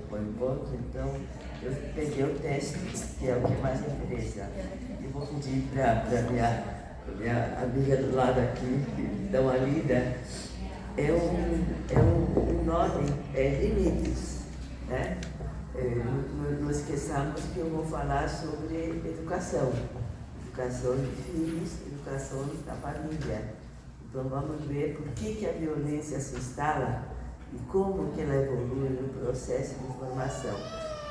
põe ponto, então eu peguei o texto, que é o que mais interessa. E vou pedir para minha amiga do lado aqui, que dá uma lida. É um nome, limites, né? Não esqueçamos que eu vou falar sobre educação de filhos, educação da família. Então vamos ver por que a violência se instala e como que ela evolui no processo de formação.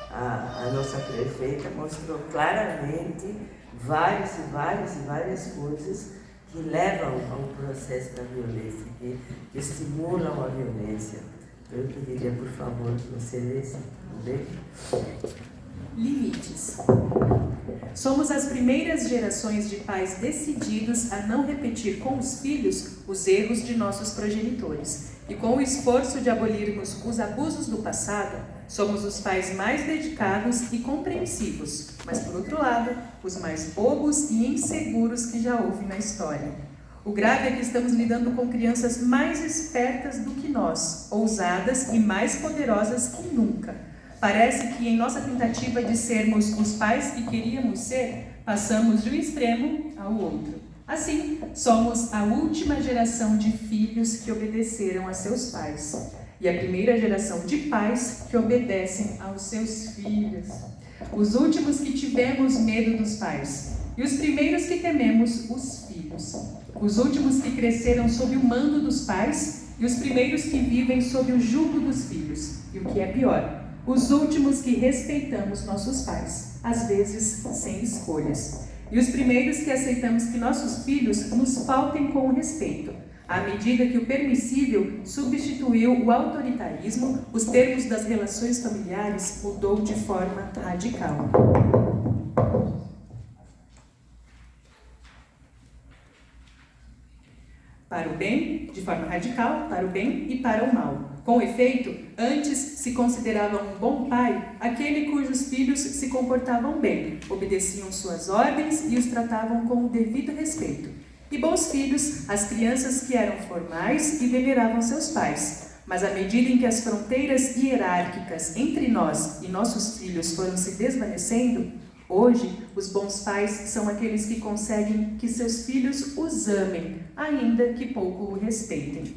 A nossa prefeita mostrou claramente várias coisas que levam a um processo da violência, que estimulam a violência. Então eu pediria, por favor, que você lesse, bem? Limites. Somos as primeiras gerações de pais decididos a não repetir com os filhos os erros de nossos progenitores. E com o esforço de abolirmos os abusos do passado, somos os pais mais dedicados e compreensivos, mas, por outro lado, os mais bobos e inseguros que já houve na história. O grave é que estamos lidando com crianças mais espertas do que nós, ousadas e mais poderosas que nunca. Parece que, em nossa tentativa de sermos os pais que queríamos ser, passamos de um extremo ao outro. Assim, somos a última geração de filhos que obedeceram a seus pais e a primeira geração de pais que obedecem aos seus filhos. Os últimos que tivemos medo dos pais e os primeiros que tememos os filhos. Os últimos que cresceram sob o mando dos pais e os primeiros que vivem sob o jugo dos filhos. E o que é pior, os últimos que respeitamos nossos pais, às vezes sem escolhas. E os primeiros que aceitamos que nossos filhos nos faltem com o respeito, à medida que o permissível substituiu o autoritarismo, os termos das relações familiares mudou de forma radical. Para o bem, de forma radical, para o bem e para o mal. Com efeito, antes se considerava um bom pai aquele cujos filhos se comportavam bem, obedeciam suas ordens e os tratavam com o devido respeito. E bons filhos, as crianças que eram formais e veneravam seus pais. Mas à medida em que as fronteiras hierárquicas entre nós e nossos filhos foram se desvanecendo, hoje os bons pais são aqueles que conseguem que seus filhos os amem, ainda que pouco o respeitem.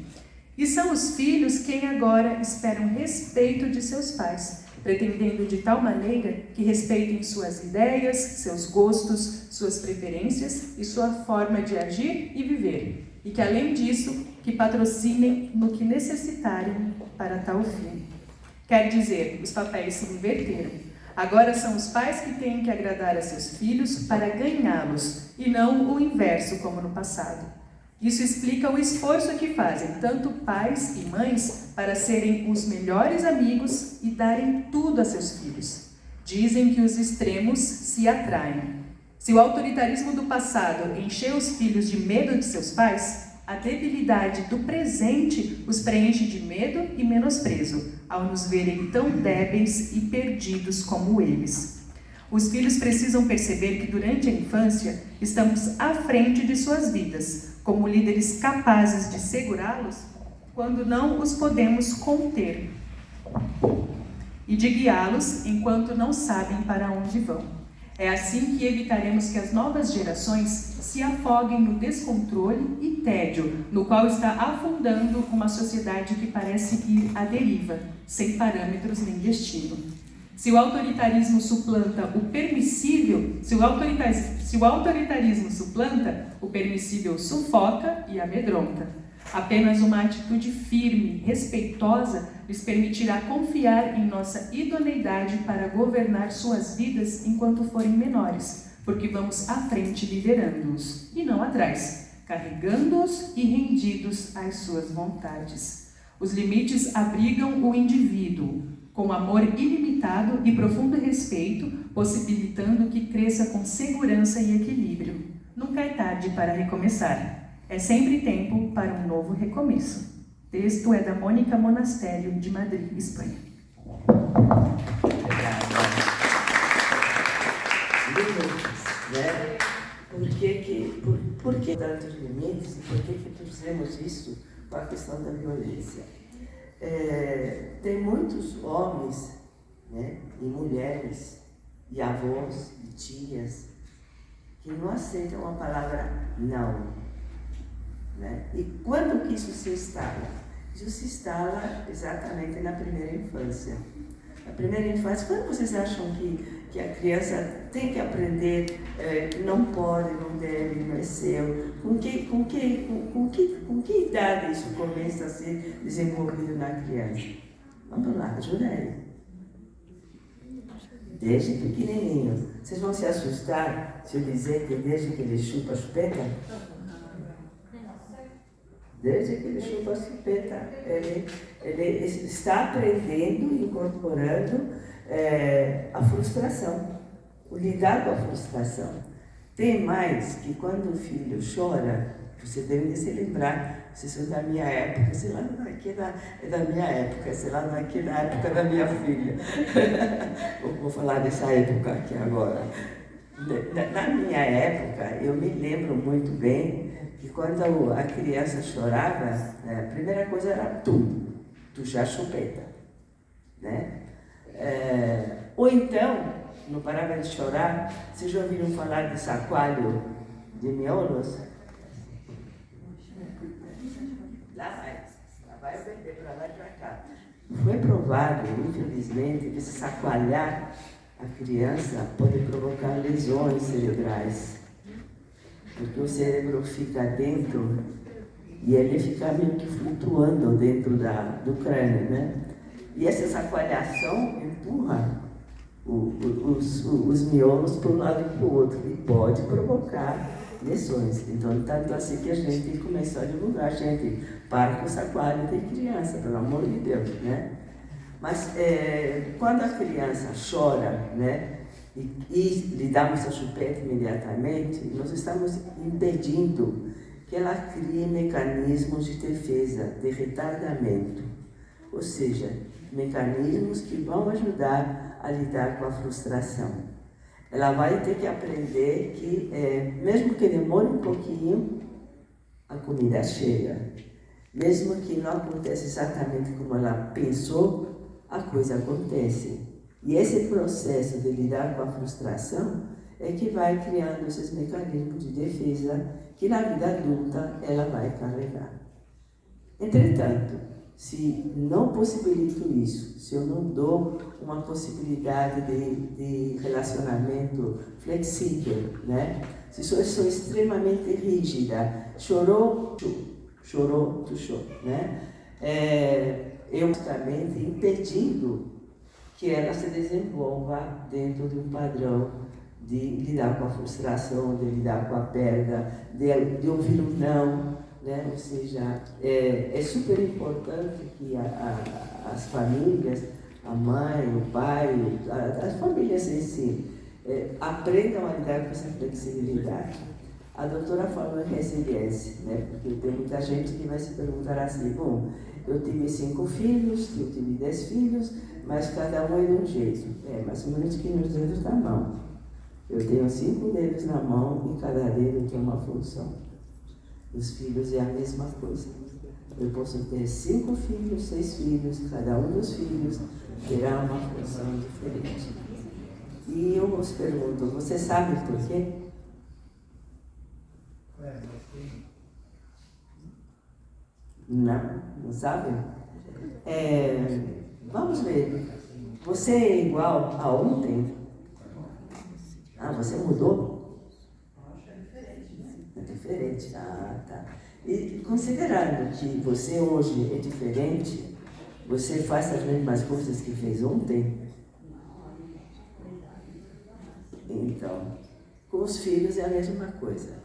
E são os filhos quem agora esperam respeito de seus pais, pretendendo de tal maneira que respeitem suas ideias, seus gostos, suas preferências e sua forma de agir e viver. E que, além disso, que patrocinem no que necessitarem para tal fim. Quer dizer, os papéis se inverteram. Agora são os pais que têm que agradar a seus filhos para ganhá-los, e não o inverso como no passado. Isso explica o esforço que fazem tanto pais e mães para serem os melhores amigos e darem tudo a seus filhos. Dizem que os extremos se atraem. Se o autoritarismo do passado encheu os filhos de medo de seus pais, a debilidade do presente os preenche de medo e menosprezo, ao nos verem tão débeis e perdidos como eles. Os filhos precisam perceber que durante a infância estamos à frente de suas vidas, como líderes capazes de segurá-los quando não os podemos conter e de guiá-los enquanto não sabem para onde vão. É assim que evitaremos que as novas gerações se afoguem no descontrole e tédio, no qual está afundando uma sociedade que parece ir à deriva, sem parâmetros nem destino. Se o autoritarismo suplanta o permissível, se o autoritarismo suplanta, o permissível sufoca e amedronta. Apenas uma atitude firme, respeitosa, lhes permitirá confiar em nossa idoneidade para governar suas vidas enquanto forem menores, porque vamos à frente liderando-os, e não atrás, carregando-os e rendidos às suas vontades. Os limites abrigam o indivíduo, com amor ilimitado e profundo respeito, possibilitando que cresça com segurança e equilíbrio. Nunca é tarde para recomeçar. É sempre tempo para um novo recomeço. Texto é da Mônica Monastério, de Madrid, Espanha. Limites, né? Por que tantos limites e por que trouxemos isso para a questão da violência? Tem muitos homens né? E mulheres, e avós, e tias, que não aceitam a palavra não, né? E quando que isso se instala? Isso se instala exatamente na primeira infância. Na primeira infância, quando vocês acham que a criança tem que aprender, não pode, não deve, não é seu, com que idade isso começa a ser desenvolvido na criança? Vamos lá, ajuda aí. Desde pequenininho. Vocês vão se assustar se eu dizer que desde que ele chupa a chupeta? Desde que ele chupa a chupeta, ele está aprendendo, incorporando a frustração, o lidar com a frustração. Tem mais que quando o filho chora, você deve se lembrar, se isso é da minha época, sei lá, não é que é da minha época, sei lá, não é que é da época da minha filha. Vou falar dessa época aqui agora. Na minha época, eu me lembro muito bem que quando a criança chorava, a primeira coisa era tu já chupeta, né? Ou então, não parava de chorar. Vocês já ouviram falar de sacoalho de miolos? Lá vai eu perder para lá e para cá. Foi provado, infelizmente, que se sacoalhar a criança pode provocar lesões cerebrais. Porque o cérebro fica dentro e ele fica meio que flutuando dentro do crânio, né? E essa sacoalhação empurra os miolos para um lado e para o outro e pode provocar lesões. Então, tanto assim que a gente começou a divulgar, gente, para com o sacoalho de criança, pelo amor de Deus, né? Mas quando a criança chora, né, e lhe damos a chupeta imediatamente, nós estamos impedindo que ela crie mecanismos de defesa, de retardamento, ou seja, mecanismos que vão ajudar a lidar com a frustração. Ela vai ter que aprender que, mesmo que demore um pouquinho, a comida chega. Mesmo que não aconteça exatamente como ela pensou, a coisa acontece. E esse processo de lidar com a frustração é que vai criando esses mecanismos de defesa que na vida adulta ela vai carregar. Entretanto, se não possibilito isso, se eu não dou uma possibilidade de relacionamento flexível, né? Se eu sou extremamente rígida, chorou, tu chorou, né? Eu justamente impedindo que ela se desenvolva dentro de um padrão de lidar com a frustração, de lidar com a perda, de ouvir um não, né? Ou seja, é super importante que as famílias, a mãe, o pai, as famílias em si, aprendam a lidar com essa flexibilidade. A doutora falou em resiliência, né? Porque tem muita gente que vai se perguntar assim, bom, eu tive 5 filhos, eu tive 10 filhos, mas cada um é de um jeito. Mas um aqui nos dedos da mão. Eu tenho 5 dedos na mão e cada dedo tem uma função. Os filhos é a mesma coisa. Eu posso ter 5 filhos, 6 filhos, cada um dos filhos terá uma função diferente. E eu vos pergunto, você sabe por quê? Não sabe? Vamos ver. Você é igual a ontem? Você mudou? É diferente. Tá. E considerando que você hoje é diferente, você faz as mesmas coisas que fez ontem? Então, com os filhos é a mesma coisa.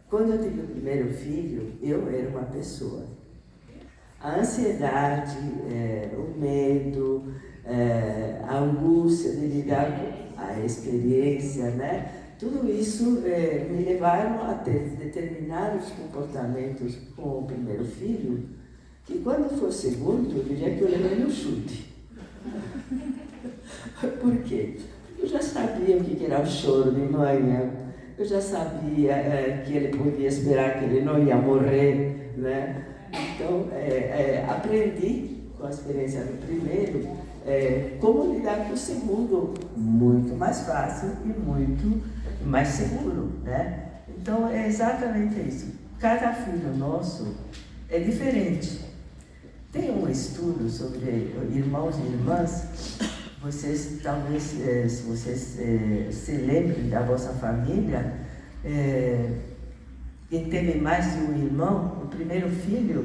Quando eu tive o primeiro filho, eu era uma pessoa. A ansiedade, o medo, a angústia de lidar com a experiência, né? Tudo isso me levaram a ter determinados comportamentos com o primeiro filho, que quando for segundo, eu diria que eu levei no chute. Por quê? Eu já sabia o que era o choro de manhã, eu já sabia que ele podia esperar que ele não ia morrer, né? Então, aprendi com a experiência do primeiro como lidar com o segundo, muito mais fácil e muito mais seguro, né? Então é exatamente isso. Cada filho nosso é diferente. Tem um estudo sobre irmãos e irmãs. Vocês talvez, se vocês se lembrem da vossa família, quem teve mais de um irmão, o primeiro filho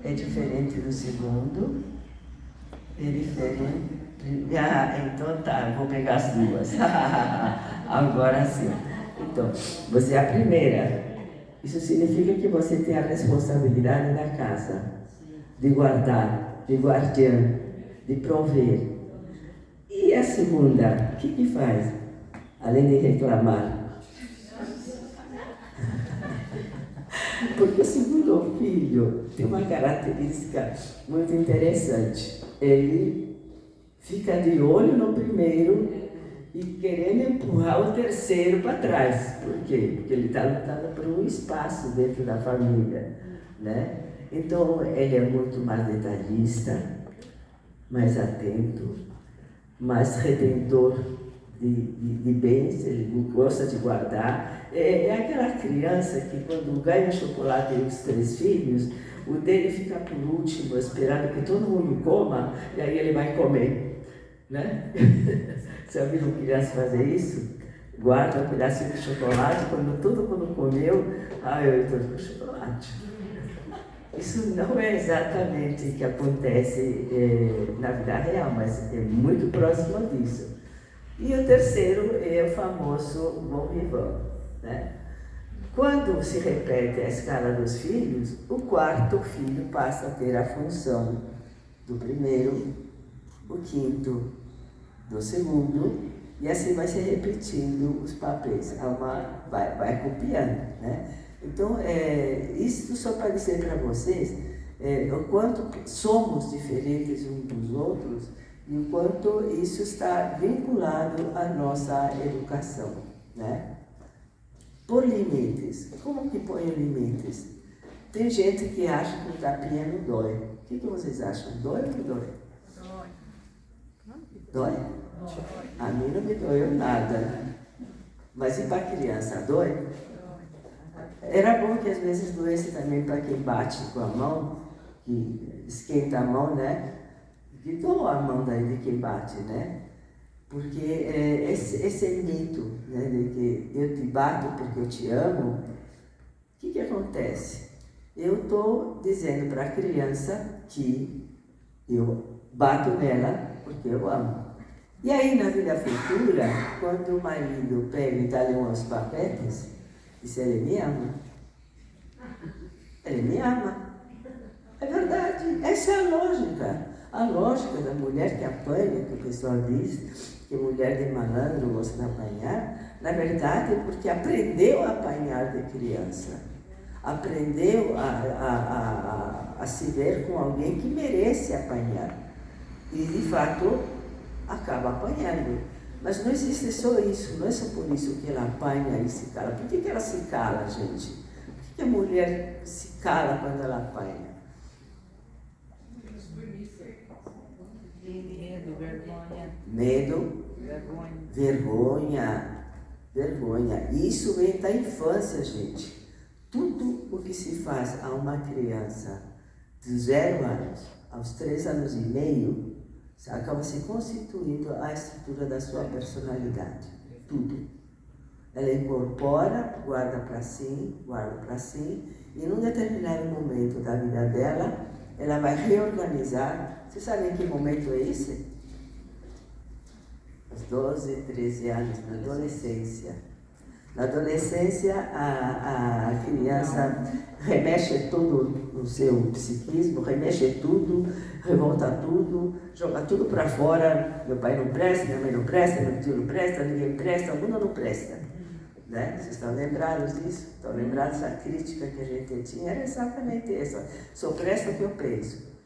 é diferente do segundo, é diferente. Então tá, vou pegar as duas. Agora sim. Então, você é a primeira. Isso significa que você tem a responsabilidade da casa, de guardar, de guardiã, de prover. E a segunda, o que faz? Além de reclamar. Porque o segundo filho tem uma característica muito interessante. Ele fica de olho no primeiro e querendo empurrar o terceiro para trás. Por quê? Porque ele está lutando por um espaço dentro da família, né? Então, ele é muito mais detalhista, mais atento, mais retentor de bens, ele gosta de guardar. É aquela criança que quando ganha o chocolate e os 3 filhos, o dele fica por último, esperando que todo mundo coma, e aí ele vai comer, né? Você ouviu criança fazer isso? Guarda um pedacinho de chocolate, quando todo mundo comeu, eu estou com chocolate. Isso não é exatamente o que acontece na vida real, mas é muito próximo disso. E o terceiro é o famoso bom vivant, né? Quando se repete a escala dos filhos, o quarto filho passa a ter a função do primeiro, o quinto do segundo, e assim vai se repetindo os papéis, vai copiando, né? Então, isso só para dizer para vocês o quanto somos diferentes uns dos outros e o quanto isso está vinculado à nossa educação, né? Por limites. Como que põe limites? Tem gente que acha que o tapinha não dói. O que vocês acham? Dói ou não dói? Dói. Dói? A mim não me doeu nada. Mas e para a criança, dói? Era bom que às vezes doesse também para quem bate com a mão, que esquenta a mão, né? Que doa a mão daí de quem bate, né? Porque esse mito, né, de que eu te bato porque eu te amo, o que acontece? Eu estou dizendo para a criança que eu bato nela porque eu amo. E aí, na vida futura, quando o marido pega e dá-lhe uns papetes, diz: ele me ama. Ele me ama. É verdade. Essa é a lógica. A lógica da mulher que apanha, que o pessoal diz, que mulher de malandro gosta de apanhar, na verdade é porque aprendeu a apanhar de criança. Aprendeu a se ver com alguém que merece apanhar. E, de fato, acaba apanhando. Mas não existe só isso, não é só por isso que ela apanha e se cala. Por que ela se cala, gente? Por que a mulher se cala quando ela apanha? Medo, vergonha. Isso vem da infância, gente. Tudo o que se faz a uma criança de 0 anos aos 3 anos e meio acaba se constituindo a estrutura da sua personalidade. Tudo. Ela incorpora, guarda para si, e num determinado momento da vida dela, ela vai reorganizar. Vocês sabem que momento é esse? Aos 12, 13 anos, na adolescência. Na adolescência, a criança remexe tudo no seu psiquismo, remexe tudo, revolta tudo, joga tudo para fora. Meu pai não presta, minha mãe não presta, meu tio não presta, ninguém presta, o mundo não presta. Né? Vocês estão lembrados disso? Estão lembrados da crítica que a gente tinha? Era exatamente essa. Só presta o que eu penso.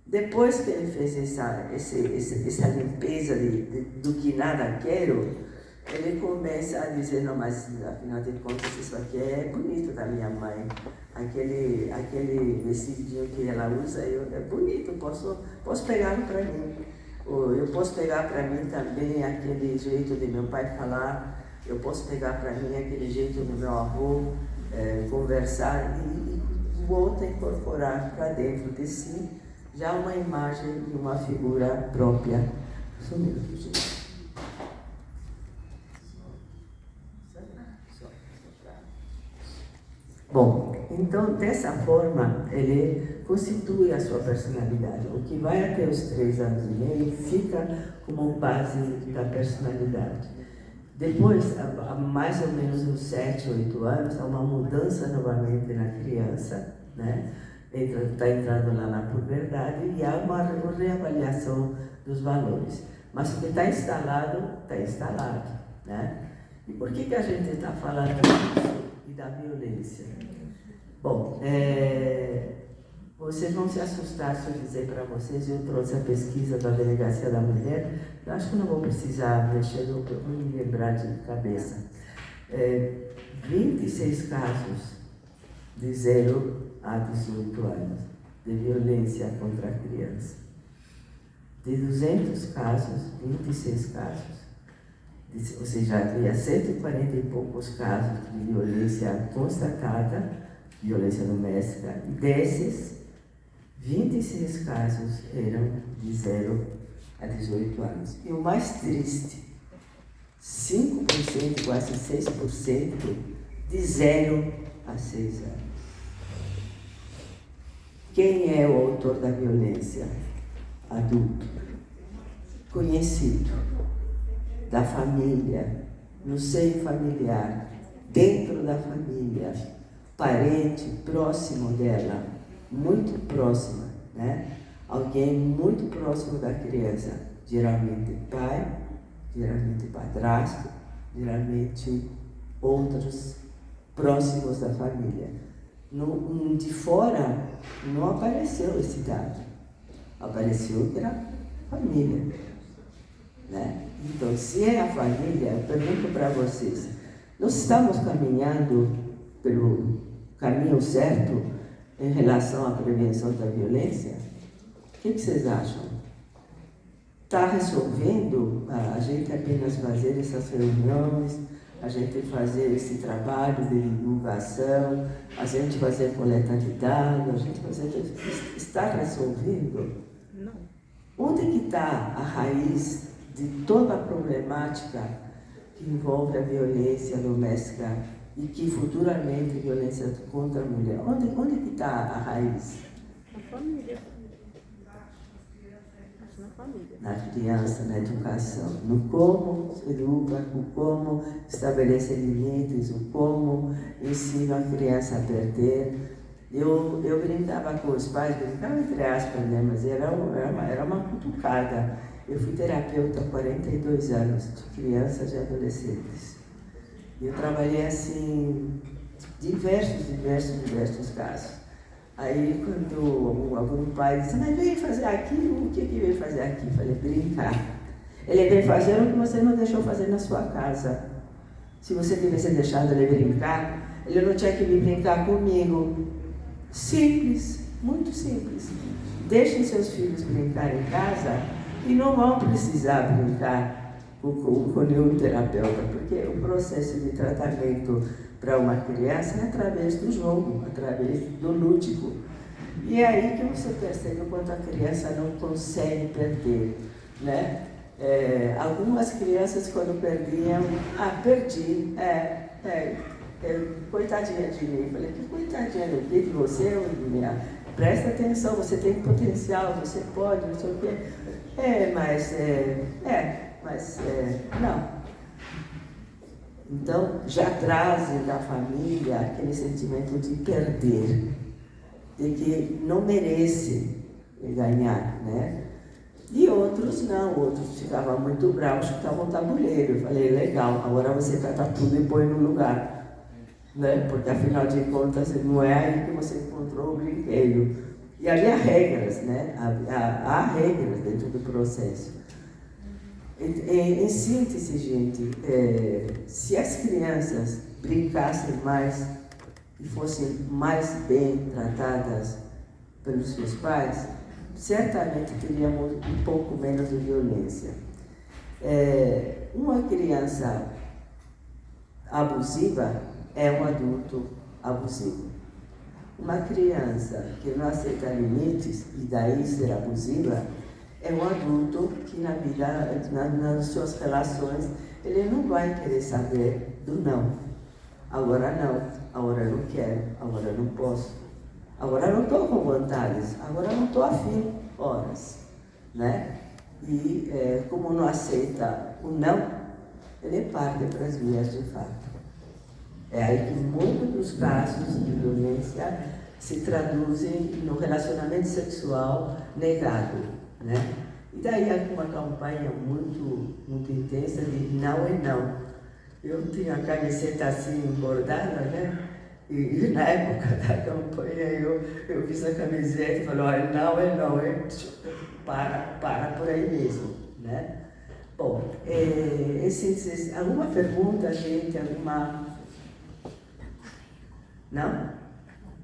Depois que ele fez essa limpeza do que nada quero, ele começa a dizer: não, mas afinal de contas isso aqui é bonito da minha mãe. Aquele vestidinho que ela usa é bonito, posso pegá-lo para mim. Eu posso pegar para mim também aquele jeito de meu pai falar, eu posso pegar para mim aquele jeito do meu avô conversar e o outro incorporar para dentro de si já uma imagem de uma figura própria. Só um minuto, gente. Bom, então dessa forma ele constitui a sua personalidade. O que vai até os 3 anos e meio fica como base da personalidade. Depois, a mais ou menos uns 7, 8 anos, há uma mudança novamente na criança, né? Está entrando lá na puberdade e há uma reavaliação dos valores. Mas o que está instalado, né? E por que a gente está falando disso e da violência? Bom, vocês vão se assustar se eu dizer para vocês, eu trouxe a pesquisa da Delegacia da Mulher, eu acho que não vou precisar mexer, eu vou me lembrar de cabeça. 26 casos de 0 a 18 anos de violência contra a criança. De 200 casos, 26 casos. Ou seja, havia 140 e poucos casos de violência constatada, violência doméstica, e desses, 26 casos eram de 0 a 18 anos. E o mais triste, 5%, quase 6%, de 0 a 6 anos. Quem é o autor da violência? Adulto, conhecido, da família, no seio familiar, dentro da família, parente próximo dela, muito próxima, né? Alguém muito próximo da criança, geralmente pai, geralmente padrasto, geralmente outros próximos da família. De fora não apareceu esse dado, apareceu que era família, né? Então, se é a família, eu pergunto para vocês, nós estamos caminhando pelo caminho certo em relação à prevenção da violência? O que vocês acham? Está resolvendo a gente apenas fazer essas reuniões, a gente fazer esse trabalho de divulgação, a gente fazer coleta de dados, a gente fazer... Está resolvendo? Não. Onde que está a raiz de toda a problemática que envolve a violência doméstica e que futuramente violência contra a mulher? Onde que está a raiz? Na família. Na família. Na criança, na educação, no como se educa, o como estabelece limites, o como ensina a criança a perder. Eu brincava com os pais, brincava entre aspas, né? Mas era uma cutucada. Eu fui terapeuta há 42 anos de crianças e adolescentes. Eu trabalhei assim, diversos casos. Aí quando algum pai disse, mas veio fazer aquilo, o que veio fazer aqui? Eu falei, brincar. Ele veio fazer o que você não deixou fazer na sua casa. Se você tivesse deixado ele brincar, ele não tinha que vir brincar comigo. Simples, muito simples. Deixem seus filhos brincar em casa e não vão precisar brincar com nenhum terapeuta, porque o processo de tratamento para uma criança é através do jogo, através do lúdico. E é aí que você percebe o quanto a criança não consegue perder, né? Algumas crianças, quando perdiam, perdi, coitadinha de mim. Eu falei, que coitadinha de você, minha? Presta atenção, você tem potencial, você pode, não sei o quê. Não. Então, já trazem da família aquele sentimento de perder, de que não merece ganhar, né? E outros não, outros ficavam muito bravos, chutavam o tabuleiro. Eu falei, legal, agora você trata tudo e põe no lugar, né? Porque afinal de contas não é aí que você encontrou o brinquedo. E havia regras, né? Há regras dentro do processo. Em síntese, gente, se as crianças brincassem mais e fossem mais bem tratadas pelos seus pais, certamente teríamos um pouco menos de violência. Uma criança abusiva é um adulto abusivo. Uma criança que não aceita limites e daí ser abusiva é um adulto que na vida, nas suas relações, ele não vai querer saber do não. Agora não, agora não quero, agora não posso. Agora não estou com vontade, agora não estou afim, horas, né? E como não aceita o não, ele parte para as vias de fato. É aí que muitos dos casos de violência se traduzem no relacionamento sexual negado, né? E daí há uma campanha muito intensa de não é não. Eu tinha a camiseta assim bordada, né? E na época da campanha eu fiz a camiseta e falei, olha, não é não, para por aí mesmo, né? Bom, alguma pergunta, gente? Alguma... Não?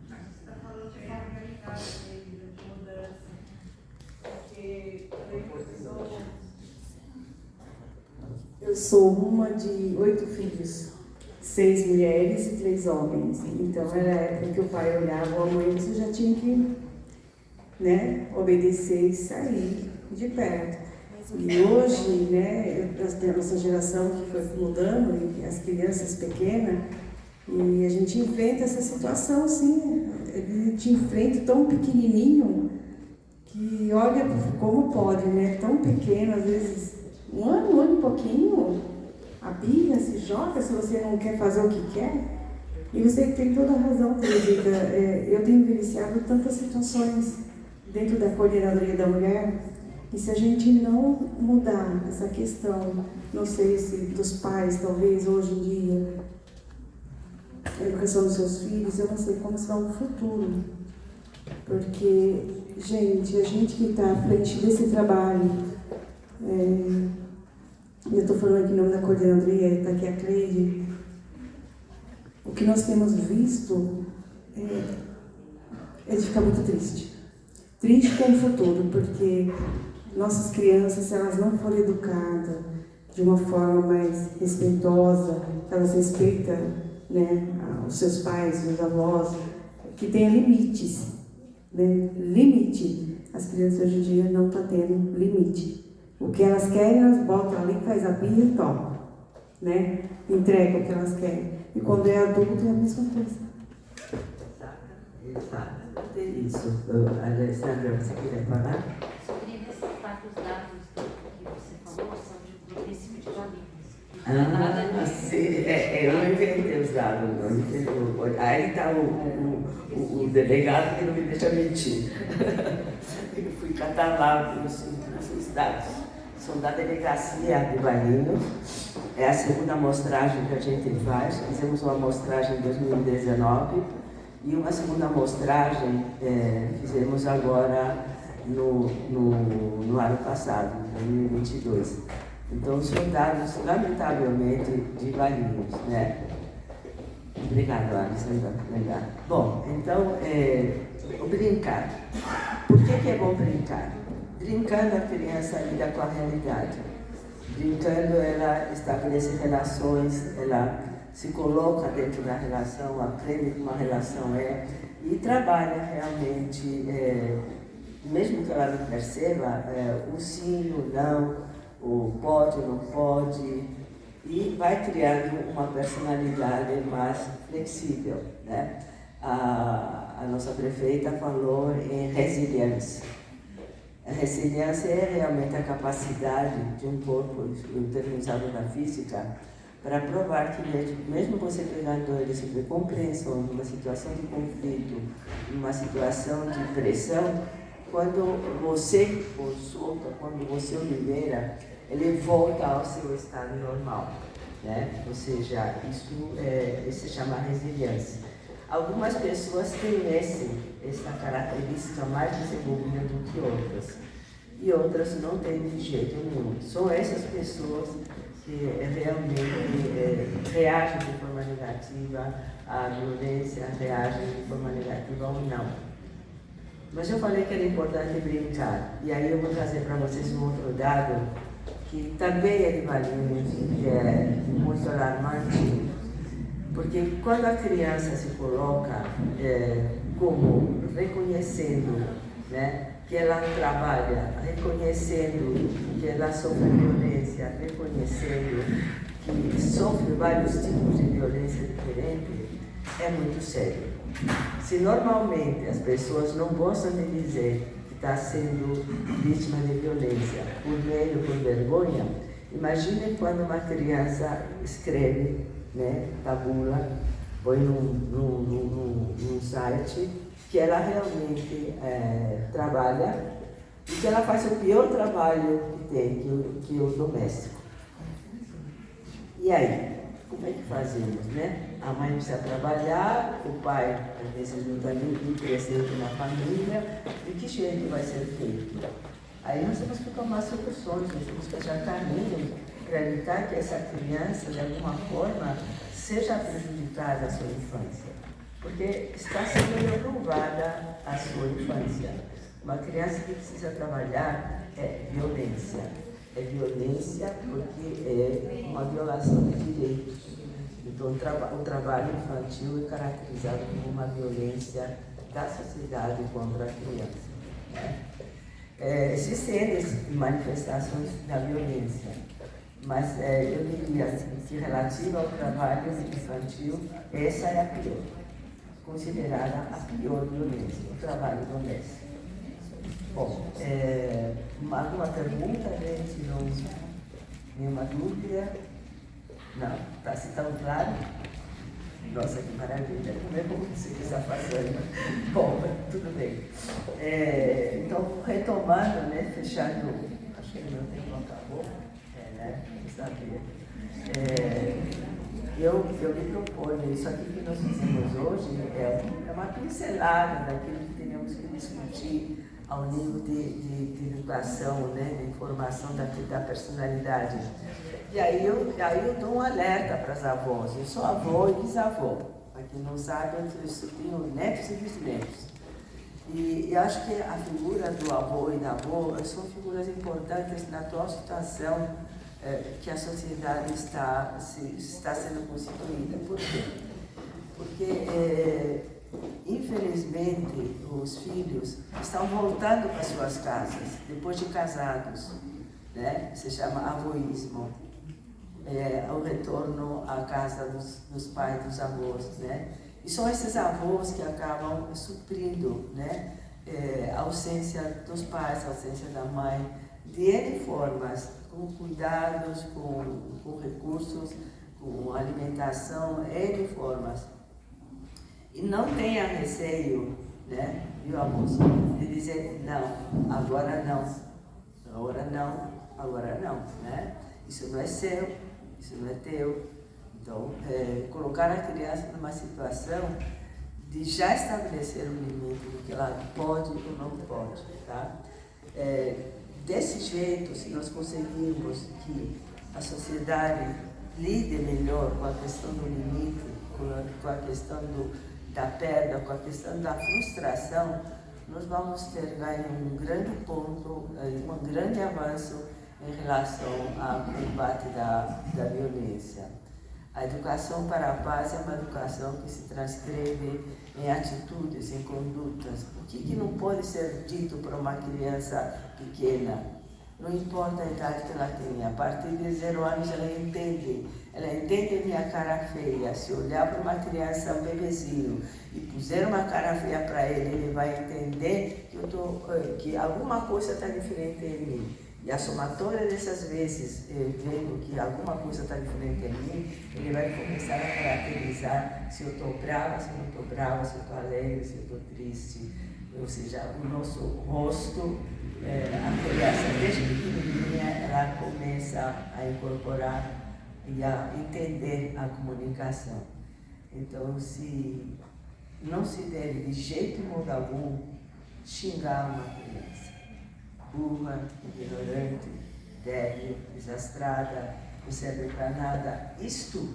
Você está falando de organizar de mudança, porque eu sou uma de 8 filhos, 6 mulheres e 3 homens. Então era a época que o pai olhava, a mãe, você já tinha que, né, obedecer e sair de perto. E hoje, né, a nossa geração que foi mudando, e as crianças pequenas, e a gente enfrenta essa situação, assim, a gente enfrenta tão pequenininho, que olha como pode, né, tão pequeno, às vezes, um ano e pouquinho, a birra se joga se você não quer fazer o que quer. E você tem toda a razão, Teresita. Eu tenho vivenciado tantas situações dentro da coordenadoria da mulher, e se a gente não mudar essa questão, não sei se dos pais, talvez hoje em dia, a educação dos seus filhos, eu não sei como será o futuro. Porque, gente, a gente que está à frente desse trabalho, eu estou falando aqui em nome da coordenadoria, está aqui a Cleide, o que nós temos visto é de ficar muito triste. Triste com o futuro, porque nossas crianças, se elas não forem educadas de uma forma mais respeitosa, elas respeitam, né, os seus pais, os avós, que tenha limites, né? Limite. As crianças hoje em dia não estão tendo limite. O que elas querem, elas botam ali, faz a birra e toma, né? Entrega o que elas querem. E quando é adulto é a mesma coisa. Exato. Isso. Alessandra, você queria falar? Só queria ressaltar que os dados que você falou são do município de Valinhos. Sim, eu não inventei os dados, não. Aí está o delegado que não me deixa mentir. Eu fui catar lá os dados. São da delegacia de Valinhos. É a segunda amostragem que a gente faz. Fizemos uma amostragem em 2019 e uma segunda amostragem fizemos agora no ano passado, em 2022. Então, são dados, lamentavelmente, de Valinhos, né? Obrigado, Alessandra. Legal. Bom, então, o brincar. Por que é bom brincar? Brincando, a criança lida com a realidade. Brincando, ela estabelece relações, ela se coloca dentro da relação, aprende como a relação é e trabalha realmente, mesmo que ela não perceba, o sim, o não, o pode, não pode, e vai criando uma personalidade mais flexível, né? A nossa prefeita falou em resiliência. A resiliência é realmente a capacidade de um corpo, em termos da física, para provar que mesmo você pegando ele sobre compreensão, numa situação de conflito, numa situação de pressão, quando você o solta, quando você o libera, ele volta ao seu estado normal, né? Ou seja, isso se chama resiliência. Algumas pessoas têm essa característica mais desenvolvida do que outras, e outras não têm de jeito nenhum. São essas pessoas que realmente reagem de forma negativa à violência, reagem de forma negativa ao não. Mas eu falei que era importante brincar. E aí eu vou trazer para vocês um outro dado que também é de Valinhos, que é muito alarmante, porque quando a criança se coloca como reconhecendo, né, que ela trabalha, reconhecendo que ela sofre violência, reconhecendo que sofre vários tipos de violência diferentes, é muito sério. Se normalmente as pessoas não gostam de dizer que está sendo vítima de violência por medo, por vergonha, imagine quando uma criança escreve, né, tabula, põe num site que ela realmente trabalha e que ela faz o pior trabalho que tem, que o doméstico. E aí, como é que fazemos, né? A mãe precisa trabalhar, o pai às vezes não está nem presente na família, e que jeito vai ser feito? Aí nós temos que tomar soluções, nós temos que achar caminhos para evitar que essa criança, de alguma forma, seja prejudicada a sua infância. Porque está sendo roubada a sua infância. Uma criança que precisa trabalhar é violência. É violência porque é uma violação de direitos. Então, o trabalho infantil é caracterizado como uma violência da sociedade contra a criança. Né? Existem manifestações da violência, mas eu diria que relativa ao trabalho infantil, essa é a pior, considerada a pior violência, o trabalho doméstico. Bom, alguma pergunta, gente? Nenhuma dúvida? Não? Está assim tão claro? Nossa, que maravilha! Como você está fazendo? Bom, tudo bem. Então, retomando, né, fechando, acho que meu tempo acabou, né? Eu sabia. Eu me proponho, isso aqui que nós fizemos hoje é uma pincelada daquilo que teríamos que discutir ao nível de educação, né, de informação da personalidade. E aí eu dou um alerta para as avós. Eu sou avó e bisavó. Para quem não sabe, eu tenho netos e bisnetos. E eu acho que a figura do avô e da avó são figuras importantes na atual situação que a sociedade está sendo constituída. Por quê? Porque, infelizmente, os filhos estão voltando para suas casas, depois de casados, né? Se chama avoísmo. O retorno à casa dos pais, dos avós, né? E são esses avós que acabam suprindo, né, a ausência dos pais, a ausência da mãe, de N formas, com cuidados, com recursos, com alimentação, N formas. E não tenha receio, né, viu, avós, de dizer não, agora não, né? Isso não é seu, isso não é teu. Então, colocar a criança numa situação de já estabelecer um limite do que ela pode ou não pode, tá? Desse jeito, se nós conseguirmos que a sociedade lide melhor com a questão do limite, com a questão da perda, com a questão da frustração, nós vamos ter ganho um grande ponto, um grande avanço em relação ao combate da violência. A educação para a paz é uma educação que se transcreve em atitudes, em condutas. O que não pode ser dito para uma criança pequena? Não importa a idade que ela tenha, a partir de 0 anos ela entende minha cara feia. Se olhar para uma criança, um bebezinho, e puser uma cara feia para ele vai entender que alguma coisa está diferente em mim. E a somatória dessas vezes, vendo que alguma coisa está diferente em mim, ele vai começar a caracterizar se eu estou brava, se eu não estou brava, se eu estou alegre, se eu estou triste. Ou seja, o nosso rosto, a criança desde pequenininha, ela começa a incorporar e a entender a comunicação. Então, não se deve de jeito algum xingar uma criança. Burra, ignorante, débil, desastrada, não serve para nada. Isto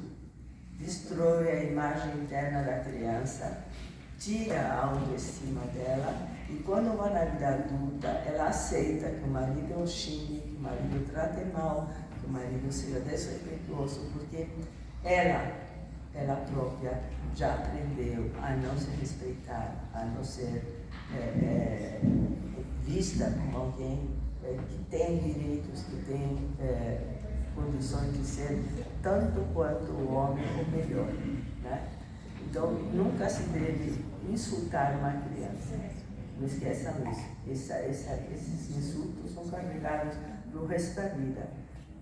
destrói a imagem interna da criança, tira a autoestima dela e quando vai na vida adulta, ela aceita que o marido o xingue, que o marido o trate mal, que o marido seja desrespeitoso, porque ela própria já aprendeu a não se respeitar, a não ser vista como alguém que tem direitos, que tem condições de ser tanto quanto o homem ou melhor, né? Então, nunca se deve insultar uma criança. Não esqueçam isso. Esses insultos são carregados no resto da vida.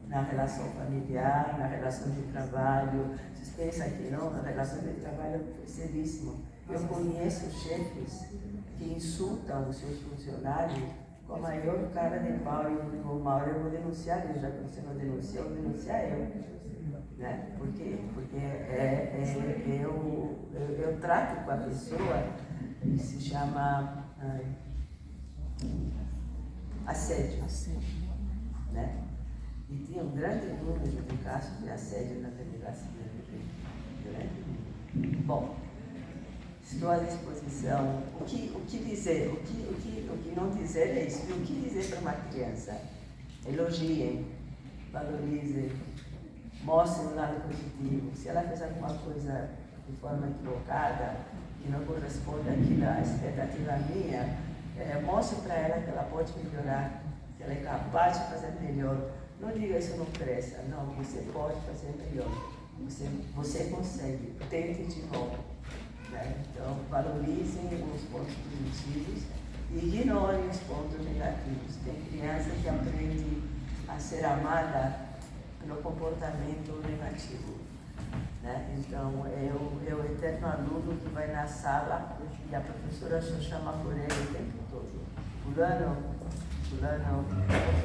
Na relação familiar, na relação de trabalho. Vocês pensam que não? Na relação de trabalho é seríssimo. Eu conheço chefes que insultam os seus funcionários com a maior cara de pau. Uma hora eu vou denunciar, já que você não denuncia, eu vou denunciar eu. Né? Porque eu trato com a pessoa que se chama assédio. Né? E tinha um grande número de casos de assédio na delegacia do Rio. Bom, estou à disposição. O que dizer? O que não dizer é isso. O que dizer para uma criança? Elogiem, valorizem, mostrem o lado positivo. Se ela fez alguma coisa de forma equivocada, que não corresponde àquela expectativa minha, mostre para ela que ela pode melhorar, que ela é capaz de fazer melhor. Não diga isso não presta, não, você pode fazer melhor. Você consegue, tente de novo. Né? Então, valorizem os pontos positivos e ignorem os pontos negativos. Tem criança que aprende a ser amada pelo comportamento negativo. Né? Então, é o eterno aluno que vai na sala e a professora só chama por ele o tempo todo.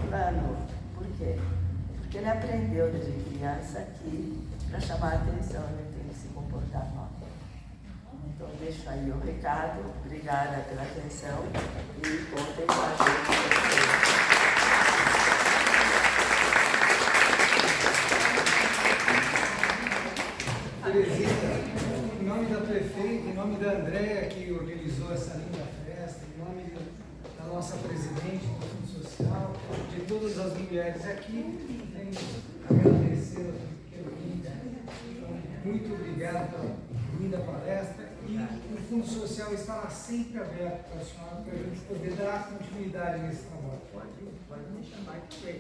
Fulano. Por quê? Porque ele aprendeu desde criança que, para chamar a atenção, ele tem que se comportar mal. Então, deixo aí o recado. Obrigada pela atenção e contem com a gente. Teresita, em nome da prefeita, em nome da Andréa, que organizou essa linda festa, em nome da nossa presidente do Fundo Social, de todas as mulheres aqui, tenho que agradecer ao pequeno Índia. Muito obrigado pela linda palestra e o Fundo Social estará sempre aberto para a senhora, para a gente poder dar continuidade nesse trabalho. Pode me chamar que tem.